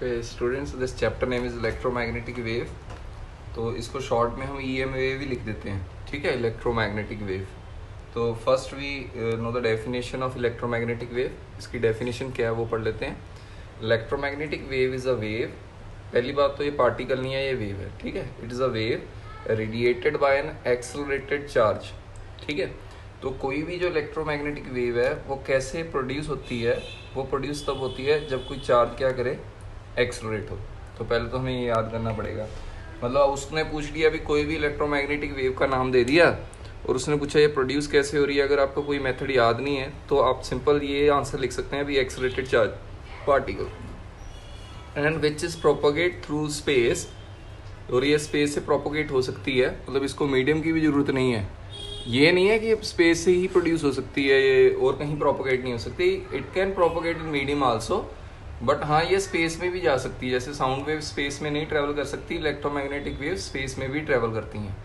Okay, students, this chapter name is electromagnetic wave. तो इसको short में हम EM वेव ही लिख देते हैं, ठीक है, इलेक्ट्रोमैग्नेटिक वेव। तो first we know the definition of electromagnetic wave. इसकी डेफिनेशन क्या है वो पढ़ लेते हैं। Electromagnetic wave is a wave. पहली बात तो ये पार्टिकल नहीं है, ये वेव है, ठीक है। It is a wave radiated by an accelerated charge, ठीक है। तो कोई भी जो इलेक्ट्रोमैग्नेटिक वेव है वो कैसे प्रोड्यूस होती है, वो प्रोड्यूस तब होती है जब कोई चार्ज क्या करे, एक्सेलरेट हो। तो पहले तो हमें ये याद करना पड़ेगा। मतलब उसने पूछ लिया भी कोई भी इलेक्ट्रोमैग्नेटिक वेव का नाम दे दिया और उसने पूछा ये प्रोड्यूस कैसे हो रही है। अगर आपको कोई मेथड याद नहीं है तो आप सिंपल ये आंसर लिख सकते हैं भी accelerated charge particle and which is propagate through space. और ये स्पेस से प्रोपोगेट हो सकती है, मतलब इसको मीडियम की भी जरूरत नहीं है। ये नहीं है कि स्पेस से ही प्रोड्यूस हो सकती है ये और कहीं प्रोपोगेट नहीं हो सकती। It can propagate in medium also, but हाँ ये स्पेस में भी जा सकती है। जैसे साउंड वेव स्पेस में नहीं ट्रेवल कर सकती, इलेक्ट्रोमैग्नेटिक वेव स्पेस में भी ट्रेवल करती हैं।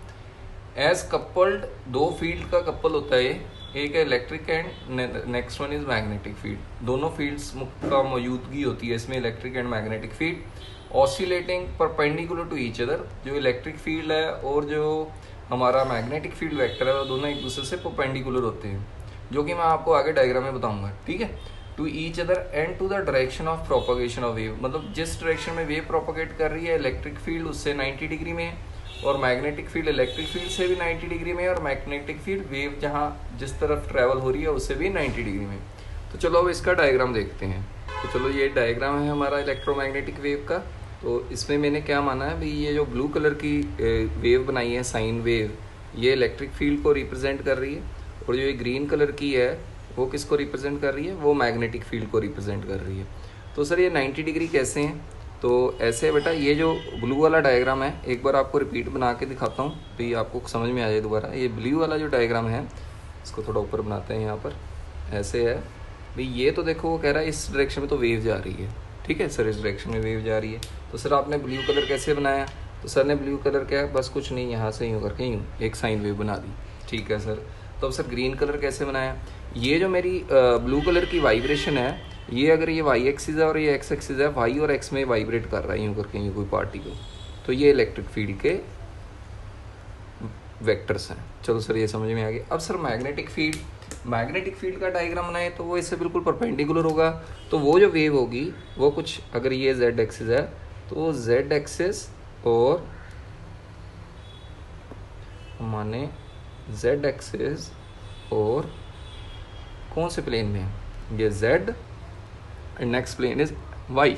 एज कपल्ड, दो फील्ड का कपल होता है, एक है electric and next one is magnetic field. दोनों फील्ड्स का मौजूदगी होती है इसमें, electric and magnetic field oscillating perpendicular to each other. जो इलेक्ट्रिक फील्ड है और जो हमारा मैग्नेटिक फील्ड वेक्टर है वो दोनों एक दूसरे से परपेंडिकुलर होते हैं, जो कि मैं आपको आगे डायग्राम में बताऊंगा, ठीक है। To each other and to the direction of propagation of wave, मतलब जिस डायरेक्शन में वेव प्रोपोगेट कर रही है इलेक्ट्रिक फील्ड उससे 90 डिग्री में है और मैग्नेटिक फील्ड इलेक्ट्रिक फील्ड से भी 90 डिग्री में है, और मैग्नेटिक फील्ड वेव जहाँ जिस तरफ ट्रेवल हो रही है उससे भी 90 डिग्री में। तो चलो अब इसका डायग्राम देखते हैं। तो चलो ये डायग्राम है हमारा इलेक्ट्रोमैग्नेटिक वेव का। तो इसमें मैंने क्या माना है भाई, ये जो ब्लू कलर की वेव बनाई है साइन वेव, ये इलेक्ट्रिक फील्ड को रिप्रेजेंट कर रही है, और जो ये ग्रीन कलर की है वो किसको रिप्रेजेंट कर रही है, वो मैग्नेटिक फील्ड को रिप्रेजेंट कर रही है। तो सर ये 90 डिग्री कैसे हैं, तो ऐसे है बेटा, ये जो ब्लू वाला डायग्राम है एक बार आपको रिपीट बना के दिखाता हूँ तो ये आपको समझ में आ जाए दोबारा। ये ब्लू वाला जो डायग्राम है इसको थोड़ा ऊपर बनाते हैं, यहाँ पर ऐसे है भाई। ये तो देखो वो कह रहा है इस डायरेक्शन में तो वेव जा रही है, ठीक है सर, इस डायरेक्शन में वेव जा रही है। तो सर आपने ब्लू कलर कैसे बनाया, तो सर ने ब्लू कलर क्या है, बस कुछ नहीं, यहाँ से यूँ करके यूँ एक साइन वेव बना दी, ठीक है सर। तो अब सर ग्रीन कलर कैसे बनाया, ये जो मेरी ब्लू कलर की वाइब्रेशन है, ये अगर ये वाई एक्सिस है और ये एक्स एक्सिस है, वाई और एक्स में वाइब्रेट कर रहा है यूँ करके यूँ कोई पार्टिकल, तो ये इलेक्ट्रिक फील्ड के वेक्टर्स हैं। चलो सर ये समझ में आ गया। अब सर मैग्नेटिक फील्ड का डायग्राम बनाए तो वो इससे बिल्कुल परपेंडिकुलर होगा। तो वो जो वेव होगी वो कुछ, अगर ये जेड एक्सिस है तो जेड एक्सिस और माने जेड एक्सिस और कौन से प्लेन में है, ये Z and next plane is Y,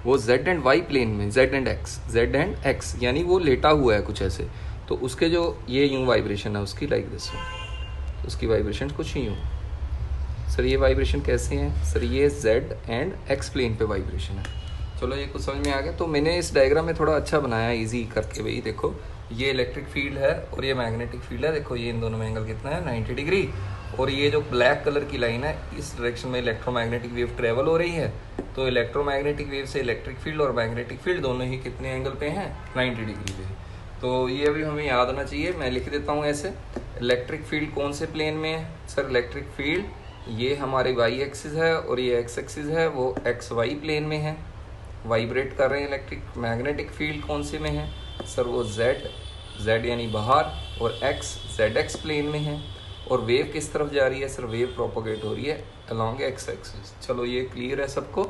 वो जेड एंड वाई प्लेन में, जेड एंड एक्स यानी वो लेटा हुआ है कुछ ऐसे। तो उसके जो ये यूं वाइब्रेशन है उसकी लाइक दिस, उसकी वाइब्रेशन कुछ यूं। सर ये वाइब्रेशन कैसे हैं, सर ये जेड एंड एक्स प्लेन पे वाइब्रेशन है। चलो ये कुछ समझ में आ गया। तो मैंने इस डायग्राम में थोड़ा अच्छा बनाया इजी करके भाई। देखो ये इलेक्ट्रिक फील्ड है और ये मैग्नेटिक फील्ड है, देखो ये इन दोनों में एंगल कितना है, 90 डिग्री। और ये जो ब्लैक कलर की लाइन है इस डायरेक्शन में इलेक्ट्रोमैग्नेटिक वेव ट्रेवल हो रही है। तो इलेक्ट्रोमैग्नेटिक वेव से इलेक्ट्रिक फील्ड और मैग्नेटिक फील्ड दोनों ही कितने एंगल पे हैं, 90 डिग्री पे। तो ये अभी हमें याद आना चाहिए, मैं लिख देता हूँ ऐसे। इलेक्ट्रिक फील्ड कौन से प्लेन में है, सर इलेक्ट्रिक फील्ड ये हमारे वाई एक्सिस है और ये एक्स एक्सिस है, वो एक्स वाई प्लेन में है, वाइब्रेट कर रहे हैं इलेक्ट्रिक। मैग्नेटिक फील्ड कौन से में है, सर वो जेड यानी बाहर, और एक्स जेड एक्स प्लेन में है। और वेव किस तरफ जा रही है, सर वेव प्रोपोगेट हो रही है अलोंग एक्स एक्सिस। चलो ये क्लियर है सबको।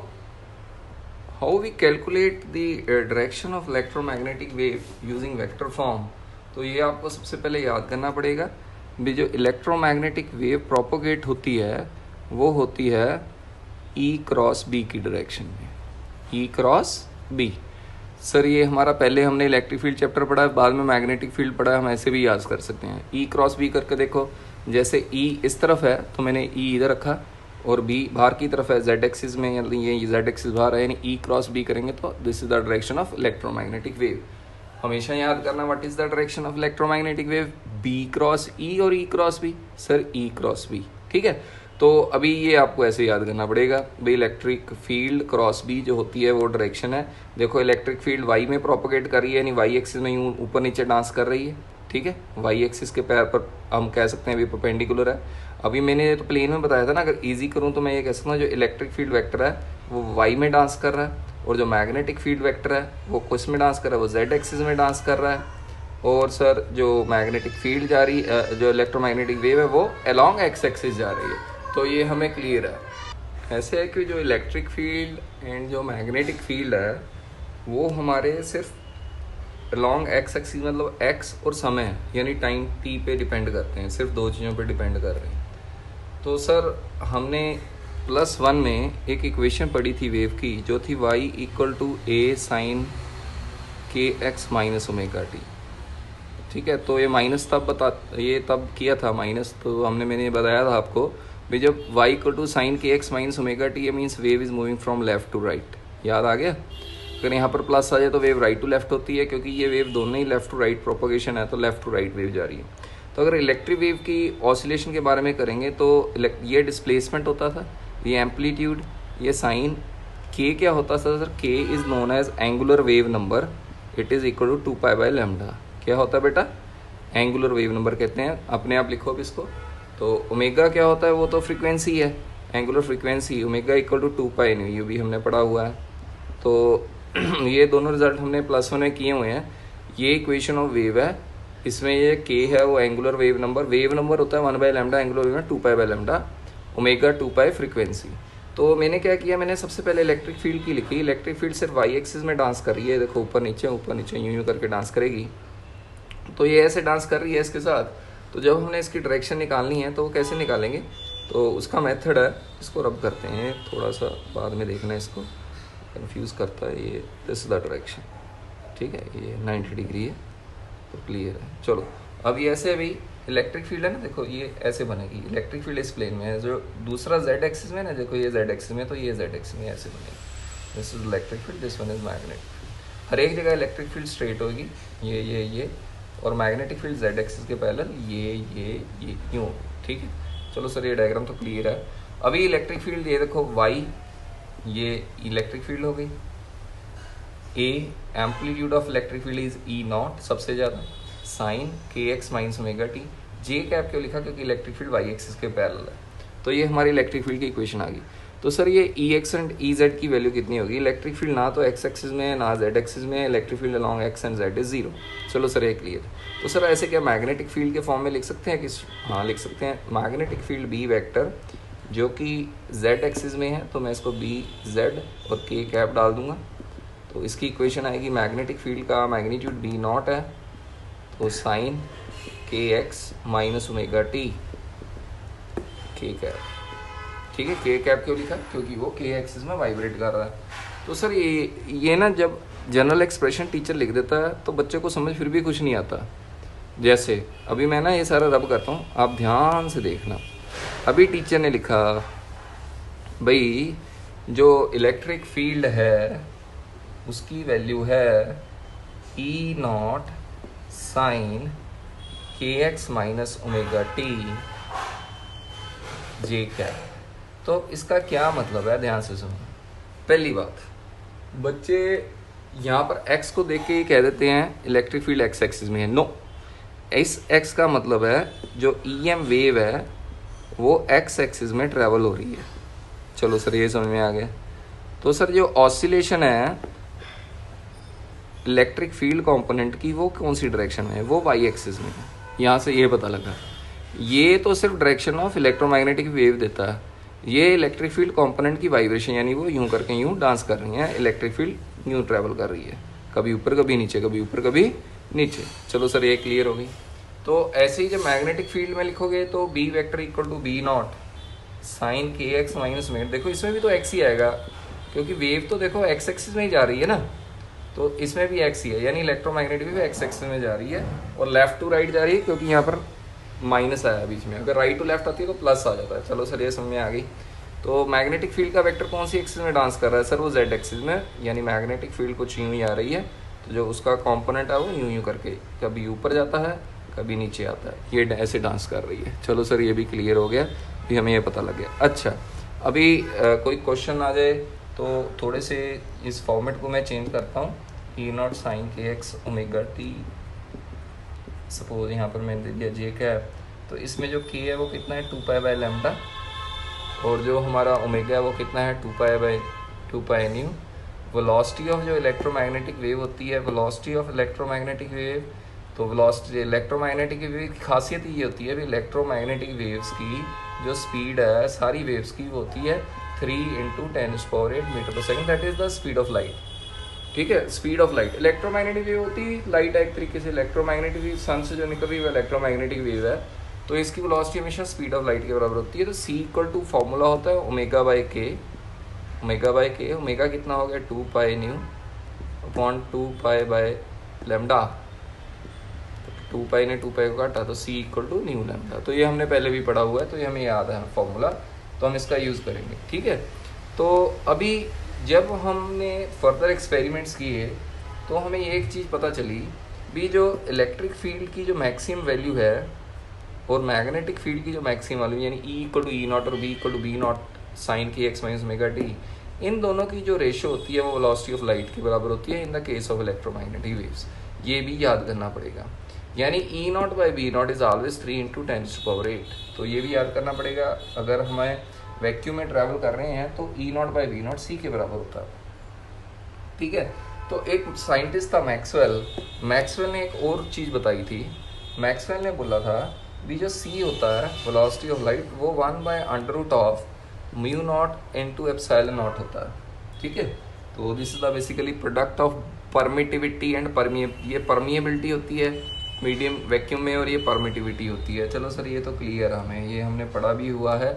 How we calculate the direction of electromagnetic wave using vector form, तो ये आपको सबसे पहले याद करना पड़ेगा भी जो इलेक्ट्रोमैग्नेटिक वेव प्रोपोगेट होती है वो होती है ई क्रॉस बी की डायरेक्शन में, ई क्रॉस बी। सर ये हमारा पहले हमने इलेक्ट्रिक फील्ड चैप्टर पढ़ा है, बाद में मैग्नेटिक फील्ड पढ़ा है, हम ऐसे भी याद कर सकते हैं। ई क्रॉस बी करके देखो, जैसे ई इस तरफ है तो मैंने ई इधर रखा और बी बाहर की तरफ है जेड एक्सिस में, यानी ये जेड एक्सिस बाहर है, यानी ई क्रॉस बी करेंगे तो this is the direction of electromagnetic wave. हमेशा याद करना what is the direction of electromagnetic wave, B cross E और E cross B, sir E cross B, ठीक है। तो अभी ये आपको ऐसे याद करना पड़ेगा भाई, इलेक्ट्रिक फील्ड क्रॉस बी जो होती है वो डायरेक्शन है। देखो इलेक्ट्रिक फील्ड वाई में प्रोपोगेट कर रही है, यानी वाई एक्सिस में यूं ऊपर नीचे डांस कर रही है, ठीक है। वाई एक्सिस के पैर पर हम कह सकते हैं भी परपेंडिकुलर है। अभी मैंने तो प्लेन में बताया था ना, अगर इजी करूँ तो मैं ये कह सकता हूँ जो इलेक्ट्रिक फील्ड वेक्टर है वो वाई में डांस कर रहा है और जो मैग्नेटिक फील्ड वेक्टर है वो किस में डांस कर रहा है, वो जेड एक्सिस में डांस कर रहा है। और सर जो मैग्नेटिक फील्ड जा रही जो इलेक्ट्रोमैग्नेटिक वेव है वो अलोंग एक्स एक्सिस जा रही है। तो ये हमें क्लियर है। ऐसे है कि जो इलेक्ट्रिक फील्ड एंड जो मैग्नेटिक फील्ड है वो हमारे सिर्फ अलोंग एक्स एक्सिस मतलब एक्स और समय यानी टाइम टी पे डिपेंड करते हैं, सिर्फ दो चीज़ों पे डिपेंड कर रहे हैं। तो सर हमने +1 में एक इक्वेशन पढ़ी थी वेव की जो थी y = a sin kx minus omega T. ठीक है, तो ये माइनस तब किया था माइनस, तो मैंने बताया था आपको भाई जब y = sin kx minus omega t, ये means wave is moving from left to right. याद आ गया? अगर यहाँ पर प्लस आ जाए तो वेव राइट टू लेफ्ट होती है, क्योंकि ये वेव दोनों ही लेफ्ट टू राइट प्रोपोगेशन है, तो लेफ्ट टू राइट वेव जा रही है। तो अगर इलेक्ट्रिक वेव की ऑसिलेशन के बारे में करेंगे तो ये डिस्प्लेसमेंट होता था, ये एम्पलीट्यूड, ये साइन। के क्या होता था sir? K is known as angular wave number, it is equal to 2π/λ। क्या होता है बेटा? एंगुलर वेव नंबर कहते हैं, अपने आप लिखो अब इसको। तो ओमेगा क्या होता है? वो तो फ्रीक्वेंसी है, एंगुलर फ्रीक्वेंसी। ओमेगा = 2π, ये भी हमने पढ़ा हुआ है। तो ये दोनों रिजल्ट हमने +1 में किए हुए हैं। ये इक्वेशन ऑफ वेव है, इसमें ये के है वो एंगुलर वेव नंबर होता है 1/λ, एंगुलर वेव में 2π/λ, ओमेगा 2π फ्रीक्वेंसी। तो मैंने क्या किया, मैंने सबसे पहले इलेक्ट्रिक फील्ड की लिखी। इलेक्ट्रिक फील्ड सिर्फ वाई एक्सिस में डांस कर रही है, देखो ऊपर नीचे यूं करके डांस करेगी। तो ये ऐसे डांस कर रही है इसके साथ। तो जब हमने इसकी डायरेक्शन निकालनी है तो वो कैसे निकालेंगे, तो उसका मेथड है, इसको रब करते हैं थोड़ा सा, बाद में देखना है, इसको कंफ्यूज करता है ये। दिस इज द डायरेक्शन, ठीक है, ये 90 डिग्री है तो क्लियर है। चलो अब ये ऐसे अभी इलेक्ट्रिक फील्ड है ना, देखो ये ऐसे बनेगी। इलेक्ट्रिक फील्ड इस प्लेन में है, जो दूसरा जेड एक्सिस में ना, देखो ये जेड एक्सिस में, तो ये जेड एक्सिस में ऐसे बनेगी। This is electric field, this one is magnetic field. हर एक जगह इलेक्ट्रिक फील्ड स्ट्रेट होगी, ये और मैग्नेटिक फील्ड जेड एक्सिस के पैरेलल ये यूँ होगी। ठीक है, चलो सर ये डायग्राम तो क्लियर है। अभी इलेक्ट्रिक फील्ड ये देखो वाई, ये इलेक्ट्रिक फील्ड हो गई। A amplitude of electric field is E0 सबसे ज़्यादा, sine kx minus omega t. J cap क्यों लिखा? क्योंकि इलेक्ट्रिक फील्ड वाई एक्सिस के पैरेलल है। तो ये हमारी इलेक्ट्रिक फील्ड की इक्वेशन आ गई। तो सर ये Ex एंड Ez की वैल्यू कितनी होगी? इलेक्ट्रिक फील्ड ना तो x एक्सिस में है ना z एक्सिस में है, electric field along x and z is 0। चलो सर ये क्लियर। तो सर ऐसे क्या मैग्नेटिक फील्ड के फॉर्म में लिख सकते हैं? हाँ लिख सकते हैं। मैग्नेटिक फील्ड B वेक्टर जो कि z एक्सिस में है, तो मैं इसको BZ और k कैप डाल दूंगा। तो इसकी इक्वेशन आएगी, मैग्नेटिक फील्ड का मैग्नीट्यूड B0 है, तो sine kx minus omega T k cap. ठीक है, k कैप क्यों लिखा? क्योंकि वो k एक्सिस में वाइब्रेट कर रहा है। तो सर ये ना जब जनरल एक्सप्रेशन टीचर लिख देता है तो बच्चे को समझ फिर भी कुछ नहीं आता। जैसे अभी मैं ना ये सारा रब करता हूँ, आप ध्यान से देखना। अभी टीचर ने लिखा भाई जो इलेक्ट्रिक फील्ड है उसकी वैल्यू है E0 sine kx minus omega t j cap. तो इसका क्या मतलब है, ध्यान से सुनो। पहली बात, बच्चे यहाँ पर x को देख के ही कह देते हैं इलेक्ट्रिक फील्ड x एक्सिस में है। नो, इस x का मतलब है जो EM वेव है वो x एक्सिस में ट्रैवल हो रही है। चलो सर ये समझ में आ गया। तो सर जो ऑसिलेशन है इलेक्ट्रिक फील्ड कंपोनेंट की वो कौन सी डायरेक्शन में है? वो y एक्सिस में है। यहाँ से ये पता लगा। ये तो सिर्फ डायरेक्शन ऑफ इलेक्ट्रोमैग्नेटिक वेव देता है, ये इलेक्ट्रिक फील्ड कंपोनेंट की वाइब्रेशन, यानी वो यूं करके यूं डांस कर रही है, इलेक्ट्रिक फील्ड यूं ट्रैवल कर रही है, कभी ऊपर कभी नीचे, कभी ऊपर कभी नीचे। चलो सर ये क्लियर हो गई। तो ऐसे ही जब मैग्नेटिक फील्ड में लिखोगे तो B vector = B0 sine kx minus omega. देखो इसमें भी तो x ही आएगा, क्योंकि वेव तो देखो x एक्सिस में ही जा रही है ना, तो इसमें भी x ही है, यानी इलेक्ट्रोमैग्नेटिक वेव x एक्सिस में जा रही है और लेफ्ट टू राइट जा रही है, क्योंकि यहाँ पर माइनस आया बीच में। अगर राइट टू लेफ्ट आती है तो प्लस आ जाता है। चलो सर ये समझ में आ गई। तो मैग्नेटिक फील्ड का वेक्टर कौन सी एक्सिस में डांस कर रहा है? सर वो z एक्सिस में, यानी मैग्नेटिक फील्ड कुछ यूं ही आ रही है, तो जो उसका कंपोनेंट है वो यूं करके कभी ऊपर जाता है कभी नीचे आता है, ये ऐसे डांस कर रही है। चलो सर ये भी क्लियर हो गया, भी हमें ये पता लग गया। अच्छा अभी कोई क्वेश्चन आ जाए तो थोड़े से इस फॉर्मेट को मैं चेंज करता हूँ। E0 sine kx omega T, suppose यहाँ पर मैंने दे दिया जे कैप, तो इसमें जो k है वो कितना है 2π/λ, और जो हमारा ओमेगा है वो कितना है 2π/2π न्यू, वेलोसिटी ऑफ जो इलेक्ट्रोमैग्नेटिक वेव होती है, वेलोसिटी ऑफ इलेक्ट्रोमैग्नेटिक वेव, तो वेलोसिटी इलेक्ट्रोमैग्नेटिक वेव की खासियत ये होती है, इलेक्ट्रोमैग्नेटिक वेव्स की जो स्पीड है सारी वेव्स की वो होती है 3 × 10⁸ मीटर पर second, that is the speed of light. ठीक है, speed of light. Electromagnetic wave होती है लाइट है एक तरीके से, इलेक्ट्रोमैग्नेटिक वेव सन से जो निकल रही है इलेक्ट्रोमैग्नेटिक वेव है, तो इसकी वेलोसिटी हमेशा स्पीड ऑफ लाइट के बराबर होती है। तो C = फॉर्मूला होता है ω/k, ω/k, ओमेगा कितना हो गया 2π/2π/λ, 2π ने 2π को काटा तो C = μ। तो ये हमने पहले भी पढ़ा हुआ है, तो ये हमें याद है फॉर्मूला, तो हम इसका यूज़ करेंगे। ठीक है, तो अभी जब हमने फर्दर एक्सपेरिमेंट्स किए तो हमें ये एक चीज़ पता चली भी, जो इलेक्ट्रिक फील्ड की जो मैक्सिमम वैल्यू है और मैग्नेटिक फील्ड की जो मैक्सिमम वैल्यू यानी E = E0 और B = B0 sin kx - ωt, इन दोनों की जो रेशो होती है वो वेलोसिटी ऑफ लाइट के बराबर होती है in the case of electromagnetic waves. ये भी याद करना पड़ेगा, यानी E0/B0 इज ऑलवेज 3 × 10⁸। तो ये भी याद करना पड़ेगा। अगर हमें वैक्यूम में ट्रैवल कर रहे हैं तो E0/B0 C के बराबर होता है। ठीक है, तो एक साइंटिस्ट था मैक्सवेल, मैक्सवेल ने एक और चीज़ बताई थी। मैक्सवेल ने बोला था भी जो C होता है वेलोसिटी ऑफ लाइट वो 1/√μ0 × ε0 होता है। ठीक है, तो this is the basically product of permittivity and ये परमिएबिलिटी होती है मीडियम वैक्यूम में और ये परमिटिविटी होती है। चलो सर ये तो क्लियर है हमें, ये हमने पढ़ा भी हुआ है।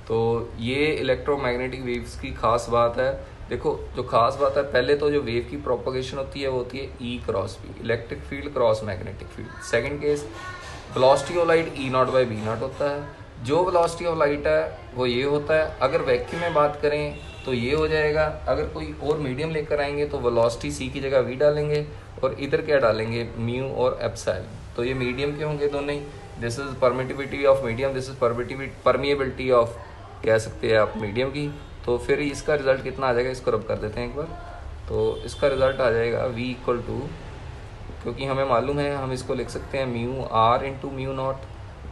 तो ये इलेक्ट्रोमैग्नेटिक वेव्स की खास बात है। देखो जो खास बात है, पहले तो जो वेव की प्रोपगेशन होती है वो होती है E × B, electric field cross magnetic field. Second case velocity of light E0/B0 होता है। जो वेलोसिटी ऑफ लाइट है वो ये होता है। अगर वैक्यूम में बात करें तो ये हो जाएगा। अगर कोई और मीडियम लेकर आएंगे तो वेलोसिटी C की जगह V डालेंगे और इधर क्या डालेंगे म्यू और एप्सिलॉन। तो ये मीडियम के होंगे दोनों ही। This is permittivity of medium, this is permeability of कह सकते हैं आप मीडियम की। तो फिर इसका रिजल्ट कितना आ जाएगा, इसको रब कर देते हैं एक बार। तो इसका रिजल्ट आ जाएगा V = क्योंकि हमें मालूम है हम इसको लिख सकते हैं μr × μ0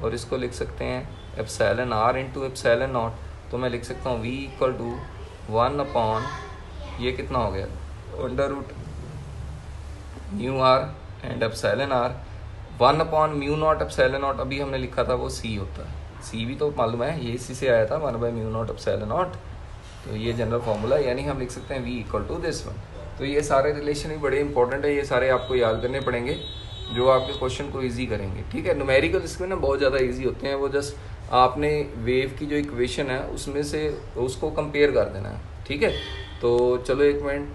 और इसको लिख सकते हैं εr × ε0। तो मैं लिख सकता हूँ V = 1/, ये कितना हो गया √μr एंड ε0, 1/μ0 ε0 अभी हमने लिखा था वो C होता है। C भी तो मालूम है, ये इसी से आया था 1/μ0 ε0। तो ये जनरल फॉर्मूला, यानी हम लिख सकते हैं V = दिस वन। तो ये सारे रिलेशन भी बड़े इंपॉर्टेंट है, ये सारे आपको याद करने पड़ेंगे जो आपके क्वेश्चन को इजी करेंगे। ठीक है, न्यूमेरिकल इसमें ना बहुत ज़्यादा इजी होते हैं, वो जस्ट आपने वेव की जो इक्वेशन है उसमें से उसको कंपेयर कर देना है। ठीक है, तो चलो एक मिनट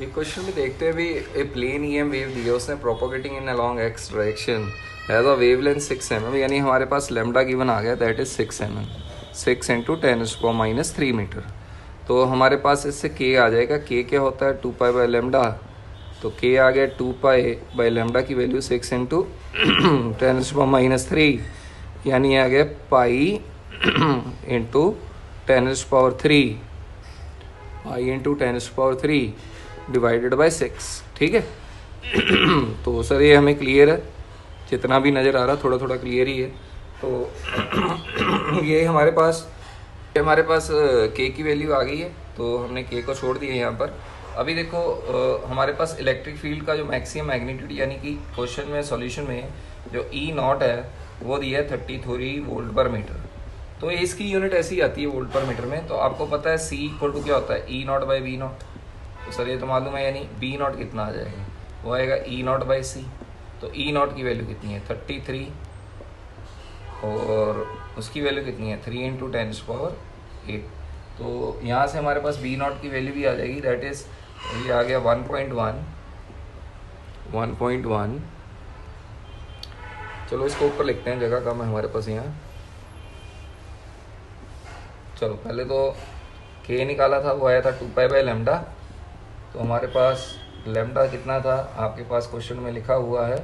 ये क्वेश्चन में देखते हैं भी। ए प्लेन EM वेव दिया उसने propagating in along x direction has a wavelength 6 mm, यानी हमारे पास लैम्डा गिवन आ गया दैट इज 6 mm, 6 × 10⁻³ मीटर। तो हमारे पास इससे k आ जाएगा। k क्या होता है 2π/λ, तो k आ गया 2π/λ की वैल्यू 6 × 10⁻³ यानी आ गया पाई × 10⁻³ डिवाइडेड बाय 6। ठीक है तो सर ये हमें क्लियर है, जितना भी नज़र आ रहा थोड़ा थोड़ा क्लियर ही है। तो ये हमारे पास k की वैल्यू आ गई है, तो हमने k को छोड़ दिया यहाँ पर। अभी देखो हमारे पास इलेक्ट्रिक फील्ड का जो मैक्सिमम मैग्नीट्यूड यानी कि क्वेश्चन में सॉल्यूशन में जो E0 है वो दिया है 33 वोल्ट/मीटर। तो इसकी यूनिट ऐसी आती है वोल्ट/मीटर में। तो आपको पता है C = क्या होता है E0/B0। तो सर ये तो मालूम है, यानी B0 कितना आ जाएगा, वो आएगा E0/C। तो E0 की वैल्यू कितनी है 33 और उसकी वैल्यू कितनी है 3 × 10⁸। तो यहाँ से हमारे पास B0 की वैल्यू भी आ जाएगी, दैट इज़ ये आ गया 1.1। चलो इसको ऊपर लिखते हैं, जगह कम है हमारे पास यहाँ। चलो पहले तो k निकाला था, वो आया था 2π/λ। तो हमारे पास लैम्डा कितना था आपके पास क्वेश्चन में लिखा हुआ है,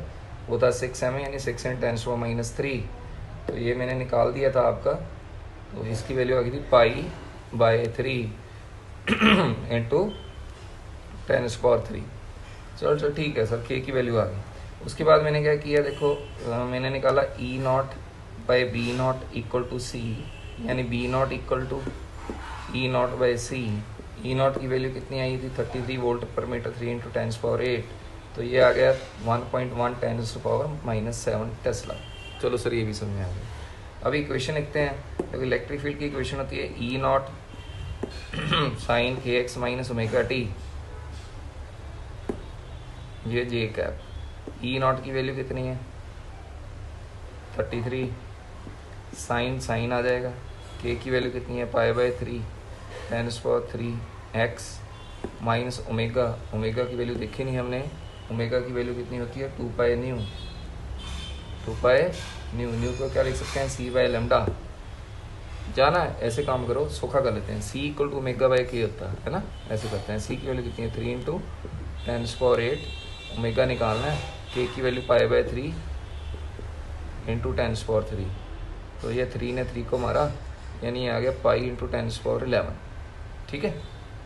वो था 6 mm यानी 6 × 10⁻³ तो ये मैंने निकाल दिया था आपका। तो इसकी वैल्यू आ गई थी π/3 × 10⁻³। चलो ठीक है सर, k की वैल्यू आ गई। उसके बाद मैंने क्या किया, देखो मैंने निकाला E0/B0 = C, यानी B0 = E0/C ई नॉट की वैल्यू कितनी आई थी 33 वोल्ट पर मीटर 3 इंटू 10⁻8, तो ये आ गया 1.1 10⁻⁷ टेस्ला। चलो सर ये भी समझ में आ गया। अब इक्वेशन लिखते हैं। तो इलेक्ट्रिक फील्ड की इक्वेशन होती है ई नॉट साइन के एक्स माइनस ओमेगा टी, ये जे कैप। ई नॉट की वैल्यू कितनी है 33, साइन आ जाएगा, के की वैल्यू कितनी है π/3 10⁻³ एक्स माइनस ओमेगा की वैल्यू देखी नहीं हमने, ओमेगा की वैल्यू कितनी होती है 2π न्यू को क्या लिख सकते हैं c/λ। जाना है ऐसे काम करो, सोखा कर लेते हैं, c = ω/k होता है ना, ऐसे करते हैं। c की वैल्यू कितनी है 3 इंटू 10⁻8, ओमेगा निकालना है, k की वैल्यू π/3 इंटू 10⁻3, तो ये 3 ने 3 को मारा, यानी ये आ गया पाई इंटू 10⁻11। ठीक है,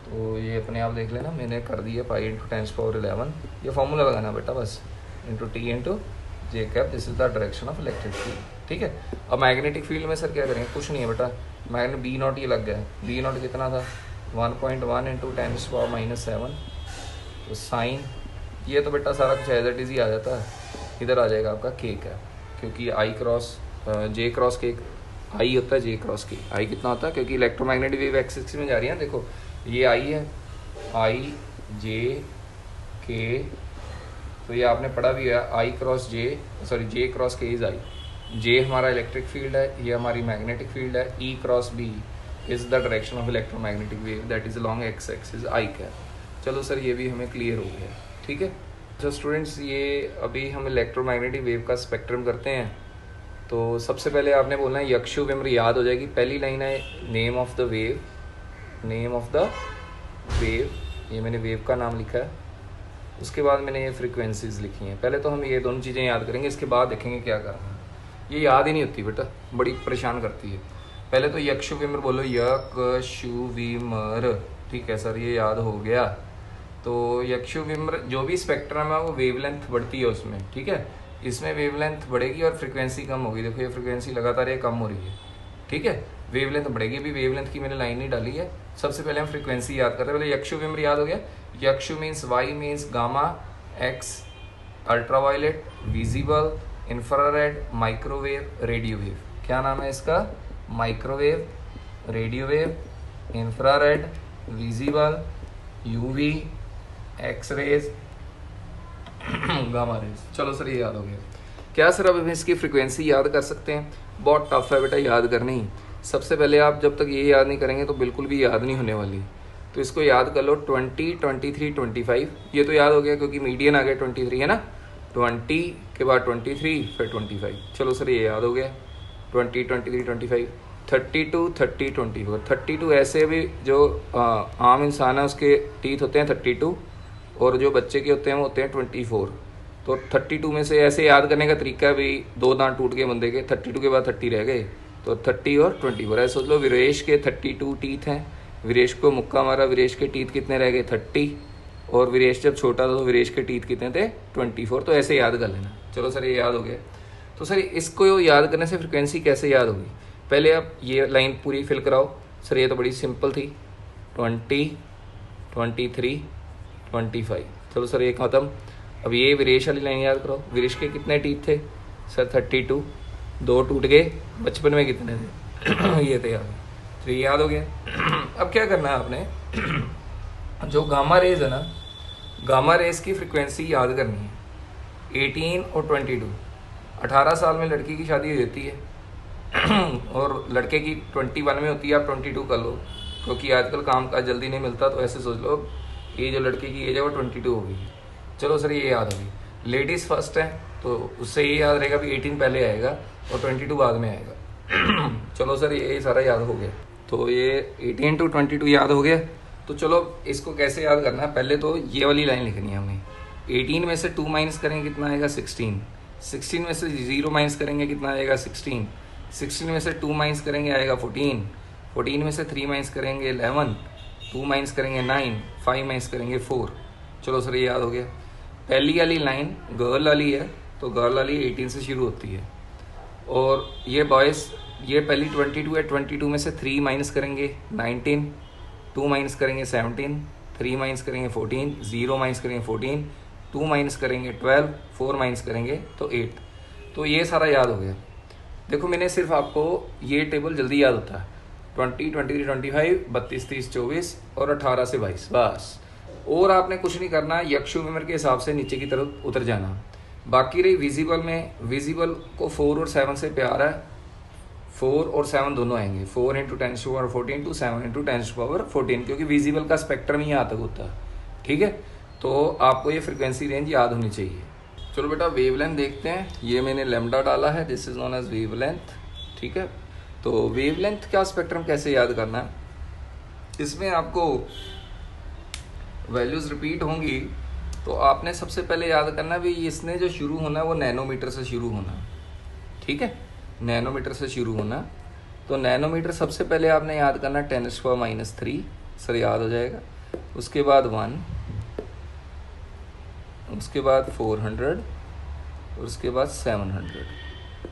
तो ये अपने आप देख लेना, मैंने कर दिया पाई इंटू 10⁻11। ये फॉर्मूला लगाना बेटा बस, into T into J cap, this is the direction of electric field. ठीक है, अब मैग्नेटिक फील्ड में सर क्या करेंगे, कुछ नहीं है बेटा, मैग्नेट बी नॉट ये लग गया है, बी नॉट कितना था 1.1 इंटू 10⁻⁷, तो साइन ये तो बेटा सारा कुछ एज इट इज ही आ जाता है, इधर आ जाएगा आपका के कैप, क्योंकि आई क्रॉस जे क्रॉस के आई होता है, जे क्रॉस के आई कितना होता है, क्योंकि इलेक्ट्रोमैग्नेटिक वेव एक्सिस में जा रही है। देखो ये आई है, आई जे के, तो ये आपने पढ़ा भी है, i cross j, sorry j cross k is i. J हमारा इलेक्ट्रिक फील्ड है, ये हमारी मैग्नेटिक फील्ड है, E cross B is the direction of electromagnetic wave that is along X axis i cap. चलो सर ये भी हमें clear हो गया। ठीक है, तो स्टूडेंट्स ये अभी हम इलेक्ट्रोमैग्नेटिक वेव का स्पेक्ट्रम करते हैं। तो सबसे पहले आपने बोलना है यक्षु विम्र, याद हो जाएगी। पहली लाइन है name of the wave, name of the wave, ये मैंने वेव का नाम लिखा है, उसके बाद मैंने ये फ्रीक्वेंसीज लिखी हैं। पहले तो हम ये दोनों चीज़ें याद करेंगे, इसके बाद देखेंगे क्या करना है। ये याद ही नहीं होती बेटा, बड़ी परेशान करती है। पहले तो यक्षु विम्र बोलो, यक्षु विम्र, ठीक है सर ये याद हो गया। तो यक्षु विम्र जो भी स्पेक्ट्रम है वो वेवलेंथ बढ़ती है उसमें, ठीक है, इसमें वेवलेंथ बढ़ेगी और फ्रीक्वेंसी कम होगी। देखो ये फ्रीक्वेंसी लगातार ये कम हो रही है, ठीक है, वेवलेंथ बढ़ेगी। अभी वेवलेंथ की मैंने लाइन नहीं डाली है, सबसे पहले हम फ्रीक्वेंसी याद करते हैं। पहले यक्षु विम्र याद हो गया, यक्षु means Y means gamma, X ultraviolet, visible, infrared, microwave, radio wave. क्या नाम है इसका, microwave, radio wave, infrared, visible, UV, X rays, gamma rays. चलो सर ये याद हो गया। क्या सर अब हम इसकी फ्रीक्वेंसी याद कर सकते हैं? बहुत टफ है बेटा याद करनी। सबसे पहले आप जब तक ये याद नहीं करेंगे तो बिल्कुल भी याद नहीं होने वाली, तो इसको याद कर लो 20, 23, 25। ये तो याद हो गया क्योंकि मीडियन आ गया 23 है ना, 20 के बाद 23 फिर 25। चलो सर ये याद हो गया 20, 23, 25, 32, 30, 24। 32 ऐसे भी जो आम इंसान है उसके टीथ होते हैं 32, और जो बच्चे के होते हैं वो होते हैं 24। तो 32 में से ऐसे याद करने का तरीका है भाई, 2 दांत टूट गए बंदे के, 32 के बाद 30 रह गए, तो 30 और 24। ऐसे सोच लो वीरेश के 32 टीथ हैं, वीरेश को मुक्का मारा, वीरेश के टीथ कितने रह गए 30, और वीरेश जब छोटा था तो वीरेश के टीथ कितने थे 24। तो ऐसे याद कर लेना। चलो सर ये याद हो गया। तो सर इसको याद करने से फ्रिक्वेंसी कैसे याद होगी, पहले आप ये लाइन पूरी फिल कराओ। सर ये तो बड़ी सिंपल थी, 20, 23, 25। चलो सर ये खत्म। अब ये वीरेश वाली लाइन याद करो, वीरेश के कितने टीथ थे सर 32, 2 टूट गए, बचपन में कितने थे ये थे याद, तो ये याद हो गया। अब क्या करना है आपने, जो गामा रेज है ना, गामा रेज की फ्रिक्वेंसी याद करनी है। 18 और 22, 18 साल में लड़की की शादी हो जाती है और लड़के की 21 में होती है। आप 22 कर लो, क्योंकि आजकल काम काज जल्दी नहीं मिलता, तो ऐसे सोच लो ये जो लड़के की एज है वो 22 होगी। चलो सर ये याद होगी। लेडीज़ फर्स्ट है तो उससे ये याद रहेगा भी 18 पहले आएगा और 22 बाद में आएगा। चलो सर ये सारा याद हो गया। तो ये 18 to 22 याद हो गया। तो चलो इसको कैसे याद करना है, पहले तो ये वाली लाइन लिखनी है हमें। 18 में से 2 माइनस करेंगे कितना आएगा 16, 16 में से 0 माइनस करेंगे कितना आएगा 16, 16 में से 2 माइनस करेंगे आएगा 14, 14 में से 3 माइनस करेंगे 11, 2 माइनस करेंगे 9, 5 माइनस करेंगे 4। चलो सर ये याद हो गया। पहली वाली लाइन गर्ल वाली है, तो गर्ल वाली 18 से शुरू होती है, और ये बॉयज़, ये पहली 22 है, 22 में से 3 माइनस करेंगे 19, 2 माइनस करेंगे 17, 3 माइनस करेंगे 14, 0 माइनस करेंगे 14, 2 माइनस करेंगे 12, 4 माइनस करेंगे तो 8। तो ये सारा याद हो गया। देखो मैंने सिर्फ आपको ये टेबल जल्दी याद होता है 20, 23, 25, 32, 30, 24 और 18 से 22 बस। और आपने कुछ नहीं करना, यक्षुमेमर के हिसाब से नीचे की तरफ उतर जाना। बाकी रही विजिबल में, विजिबल को 4 और 7 से प्यार है, 4 और 7 दोनों आएंगे, 4 इंटू 10⁻14 टू 7 इंटू 10⁻14, क्योंकि विजिबल का स्पेक्ट्रम ही यहाँ तक होता है। ठीक है, तो आपको ये फ्रिक्वेंसी रेंज याद होनी चाहिए। चलो बेटा वेवलेंथ देखते हैं। ये मैंने लैम्डा डाला है, this is known as wavelength. ठीक है, तो वेवलेंथ का स्पेक्ट्रम कैसे याद करना है, इसमें आपको वैल्यूज रिपीट होंगी। तो आपने सबसे पहले याद करना भी इसने जो शुरू होना है वो नैनोमीटर से शुरू होना। ठीक है, नैनोमीटर से शुरू होना। तो नैनोमीटर सबसे पहले आपने याद करना 10⁻³ सर, याद हो जाएगा। उसके बाद 1, उसके बाद 400 और उसके बाद 700।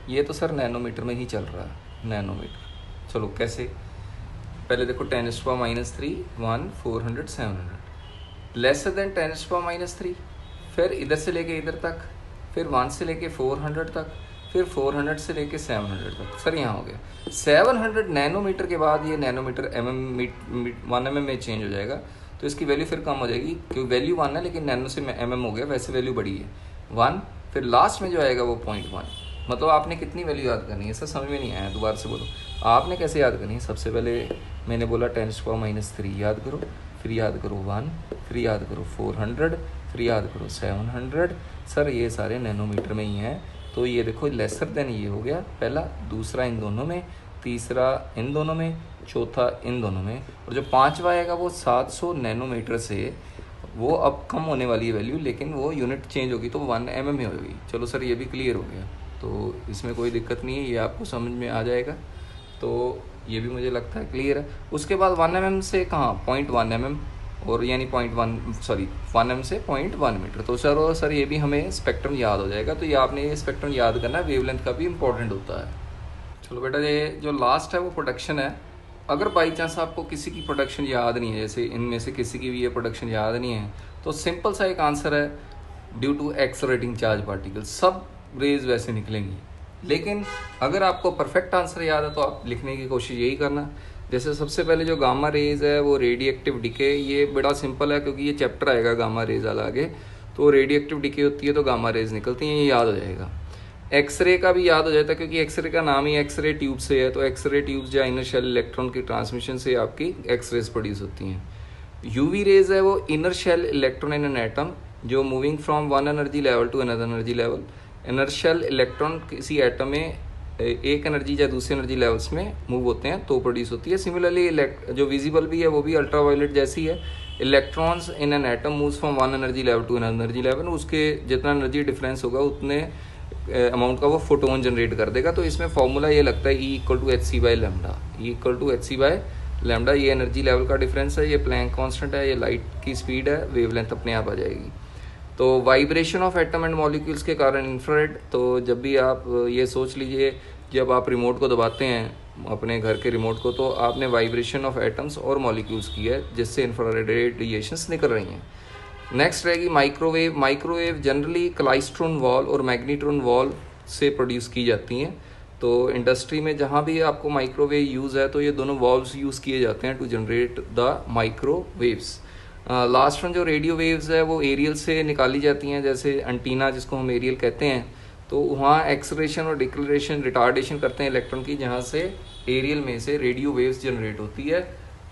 ये तो सर नैनोमीटर में ही चल रहा है, नैनोमीटर। चलो कैसे, पहले देखो 10⁻³ 1, 400, 700, लेसर देन 10⁻³, फिर इधर से लेके इधर तक, फिर 1 से लेके 400 तक, फिर 400 से लेके 700 तक। सर यहाँ हो गया 700 नैनोमीटर के बाद ये नैनोमीटर 1 mm में चेंज हो जाएगा। तो इसकी वैल्यू फिर कम हो जाएगी, क्योंकि वैल्यू 1 है लेकिन नैनो से mm हो गया, वैसे वैल्यू बड़ी है 1। फिर लास्ट में जो आएगा वो 0.1। मतलब आपने कितनी वैल्यू याद करनी है, सर समझ में नहीं आया, दोबारा से बोलो। आपने कैसे याद करनी है, सबसे पहले मैंने बोला 10⁻³ याद करो, फिर याद करो 1, फिर याद करो 400, फिर याद करो 700। सर ये सारे नैनोमीटर में ही हैं। तो ये देखो लेसर देन ये हो गया पहला, दूसरा इन दोनों में, तीसरा इन दोनों में, चौथा इन दोनों में, और जो 5वां आएगा वो 700 नैनोमीटर से वो अब कम होने वाली है वैल्यू, लेकिन वो यूनिट चेंज होगी तो 1 mm में होगी। चलो सर ये भी क्लियर हो गया, तो इसमें कोई दिक्कत नहीं है, ये आपको समझ में आ जाएगा। तो ये भी मुझे लगता है क्लियर है। उसके बाद 1 mm से कहाँ 0.1 mm, और यानी 1 mm से 0.1 मीटर। तो सर ये भी हमें स्पेक्ट्रम याद हो जाएगा। तो ये आपने ये स्पेक्ट्रम याद करना, वेवलेंथ का भी इंपॉर्टेंट होता है। चलो बेटा ये जो लास्ट है वो प्रोडक्शन है। अगर बाई चांस आपको किसी की प्रोडक्शन याद नहीं है, जैसे इनमें से किसी की भी ये प्रोडक्शन याद नहीं है, तो सिंपल सा एक आंसर है, due to accelerating charge particle. सब रेज वैसे निकलेंगी, लेकिन अगर आपको परफेक्ट आंसर याद है तो आप लिखने की कोशिश यही करना। जैसे सबसे पहले जो गामा रेज है वो रेडिएक्टिव डिके, ये बड़ा सिंपल है क्योंकि ये चैप्टर आएगा गामा रेज वाला आगे। तो रेडिएक्टिव डिके होती है तो गामा रेज निकलती हैं, ये याद हो जाएगा। एक्सरे का भी याद हो जाता है क्योंकि एक्सरे का नाम ही एक्सरे ट्यूब से है। तो एक्सरे ट्यूब्स या इनर शेल इलेक्ट्रॉन की ट्रांसमिशन से आपकी एक्सरेज प्रोड्यूस होती हैं। यूवी रेज है वो inner shell electron in an atom, जो moving from one energy level to another energy level. Inertial electron किसी एटम में एक एनर्जी या दूसरी एनर्जी लेवल्स में मूव होते हैं तो प्रोड्यूस होती है। सिमिलरली जो विजिबल भी है वो भी अल्ट्रावायलेट जैसी है। Electrons in an atom moves from one energy level to another energy level, उसके जितना एनर्जी डिफरेंस होगा उतने अमाउंट का वो फोटोन जनरेट कर देगा। तो इसमें फॉर्मूला ये लगता है E = hc/λ, E = hc/λ। ये एनर्जी लेवल का डिफरेंस है, ये प्लैंक कांस्टेंट है, ये लाइट की स्पीड है, वेवलेंथ अपने आप आ जाएगी। तो vibration of atom and molecules के कारण इंफ्रारेड। तो जब भी आप ये सोच लीजिए, जब आप रिमोट को दबाते हैं अपने घर के रिमोट को, तो आपने वाइब्रेशन ऑफ एटम्स और मॉलिक्यूल्स की है, जिससे इंफ्रारेड रेडिएशंस निकल रही हैं। नेक्स्ट रहेगी माइक्रोवेव। माइक्रोवेव जनरली क्लाइस्ट्रॉन वॉल और मैग्नेट्रॉन वॉल से प्रोड्यूस की जाती हैं। तो इंडस्ट्री में जहाँ भी आपको माइक्रोवेव यूज़ है तो ये दोनों वॉल्व्स यूज़ किए जाते हैं to generate the microwaves. Last one जो रेडियो वेव्स है वो एरियल से निकाली जाती हैं, जैसे एंटीना जिसको हम एरियल कहते हैं। तो वहाँ एक्सलेरेशन और डिक्लेरेशन रिटार्डेशन करते हैं इलेक्ट्रॉन की, जहाँ से एरियल में से रेडियो वेव्स जनरेट होती है।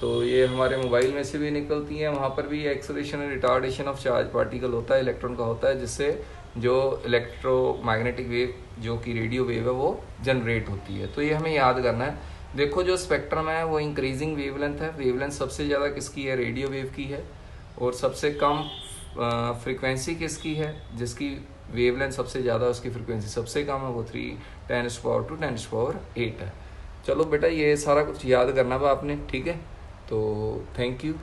तो ये हमारे मोबाइल में से भी निकलती हैं, वहाँ पर भी एक्सलेरेशन और रिटार्डेशन ऑफ चार्ज पार्टिकल होता है, इलेक्ट्रॉन का होता है, जिससे जो इलेक्ट्रोमैग्नेटिक वेव जो कि रेडियो वेव है वो जनरेट होती है। तो ये हमें याद करना है। देखो जो स्पेक्ट्रम है वो इंक्रीजिंग वेवलेंथ है। वेवलेंथ सबसे ज़्यादा किसकी है, रेडियो वेव की है। और सबसे कम फ्रीक्वेंसी किसकी है, जिसकी वेवलेंथ सबसे ज़्यादा उसकी फ्रीक्वेंसी सबसे कम है, वो 3×10⁻⁸ है। चलो बेटा ये सारा कुछ याद करना था आपने, ठीक है। तो थैंक यू।